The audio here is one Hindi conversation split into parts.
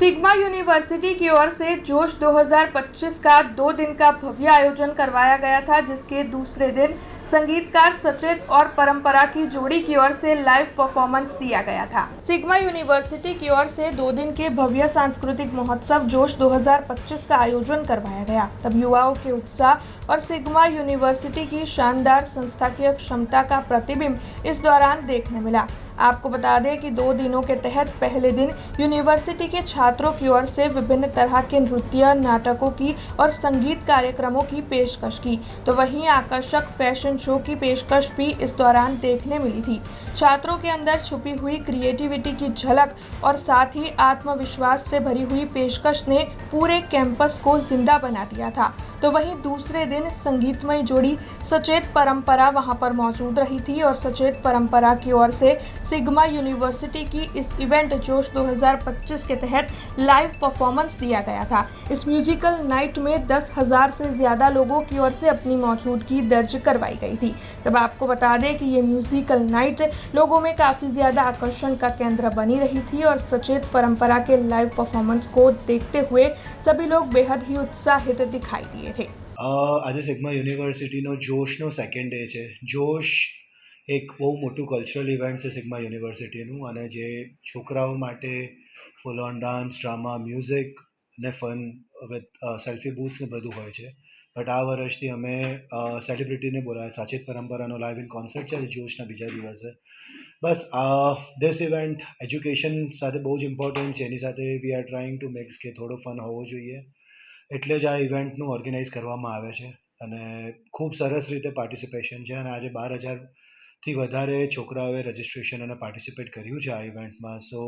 सिग्मा यूनिवर्सिटी की ओर से जोश 2025 का 2 दिन का भव्य आयोजन करवाया गया था, जिसके दूसरे दिन संगीतकार सचेत और परंपरा की जोड़ी की ओर से लाइव परफॉर्मेंस दिया गया था। सिग्मा यूनिवर्सिटी की ओर से 2 दिन के भव्य सांस्कृतिक महोत्सव जोश 2025 का आयोजन करवाया गया। तब युवाओं के उत्साह और सिग्मा यूनिवर्सिटी की शानदार संस्थाकीय क्षमता का प्रतिबिंब इस दौरान देखने मिला। आपको बता दें कि 2 दिनों के तहत पहले दिन यूनिवर्सिटी के छात्रों की ओर से विभिन्न तरह के नृत्य, नाटकों की और संगीत कार्यक्रमों की पेशकश की, तो वहीं आकर्षक फैशन शो की पेशकश भी इस दौरान देखने मिली थी। छात्रों के अंदर छुपी हुई क्रिएटिविटी की झलक और साथ ही आत्मविश्वास से भरी हुई पेशकश ने पूरे कैंपस को जिंदा बना दिया था। तो वहीं दूसरे दिन संगीतमय जोड़ी सचेत परंपरा वहां पर मौजूद रही थी और सचेत परंपरा की ओर से सिग्मा यूनिवर्सिटी की इस इवेंट जोश 2025 के तहत लाइव परफॉर्मेंस दिया गया था। इस म्यूजिकल नाइट में 10,000 से ज़्यादा लोगों की ओर से अपनी मौजूदगी दर्ज करवाई गई थी। तब आपको बता दें कि ये म्यूजिकल नाइट लोगों में काफ़ी ज़्यादा आकर्षण का केंद्र बनी रही थी और सचेत परंपरा के लाइव परफॉर्मेंस को देखते हुए सभी लोग बेहद ही उत्साहित दिखाई दिए थे। આજે સિગ્મા યુનિવર્સિટીનો જોશનો સેકન્ડ ડે છે. જોશ એક બહુ મોટું કલ્ચરલ ઇવેન્ટ છે સિગ્મા યુનિવર્સિટીનું, અને જે છોકરાઓ માટે full on dance, drama, music અને ફન વિથ સેલ્ફી બૂથ્સ ને બધું હોય છે. બટ આ વર્ષથી અમે સેલિબ્રિટીને બોલાવ્યા. સાચેત પરંપરાનો લાઈવ ઇન કોન્સર્ટ છે જોશના બીજા દિવસે. બસ ધીસ ઇવેન્ટ એજ્યુકેશન સાથે બહુ જ ઇમ્પોર્ટન્ટ છે, એની સાથે we are trying to makes કે થોડો ફન હોવો જોઈએ, એટલે જ આ ઇવેન્ટનું ઓર્ગેનાઇઝ કરવામાં આવે છે. અને ખૂબ સરસ રીતે પાર્ટિસિપેશન છે, અને આજે 12,000થી વધારે છોકરાઓએ રજિસ્ટ્રેશન અને પાર્ટિસિપેટ કર્યું છે આ ઇવેન્ટમાં. સો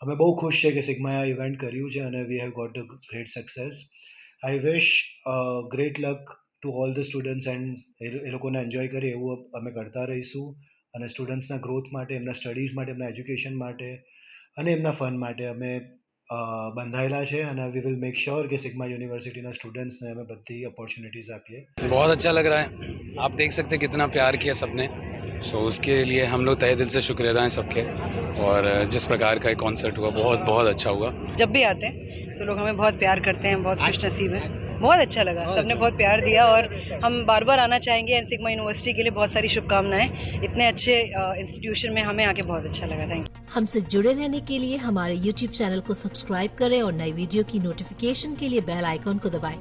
અમે બહુ ખુશ છે કે સિગ્માએ આ ઇવેન્ટ કર્યું છે અને we have got a great success. I wish great luck to all the students, and એ લોકોને એન્જોય કરે એવું અમે કરતા રહીશું. અને સ્ટુડન્ટ્સના ગ્રોથ માટે, એમના સ્ટડીઝ માટે, એમના એજ્યુકેશન માટે અને એમના ફન માટે અમે બંધાયેલા છે, અને वी विल मेक श्योर कि सिग्मा यूनिवर्सिटीના સ્ટુડન્ટ્સને અમે બધી अपॉर्चुनिटीज़ આપીએ. बहुत अच्छा लग रहा है, आप देख सकते हैं कितना प्यार किया सबने. सो उसके लिए हम लोग तहे दिल से शुक्रिया हैं सबके, और जिस प्रकार का एक कॉन्सर्ट हुआ बहुत बहुत अच्छा हुआ. जब भी आते हैं तो लोग हमें बहुत प्यार करते हैं, बहुत खुश नसीब हैं. बहुत अच्छा लगा, सबने बहुत प्यार दिया और हम बार बार आना चाहेंगे. एंड सिग्मा यूनिवर्सिटी के लिए बहुत सारी शुभकामनाएं. इतने अच्छे इंस्टीट्यूशन में हमें आके बहुत अच्छा लगा. Thank you. हमसे जुड़े रहने के लिए हमारे YouTube चैनल को सब्सक्राइब करें और नई वीडियो की नोटिफिकेशन के लिए बेल आइकॉन को दबाएं.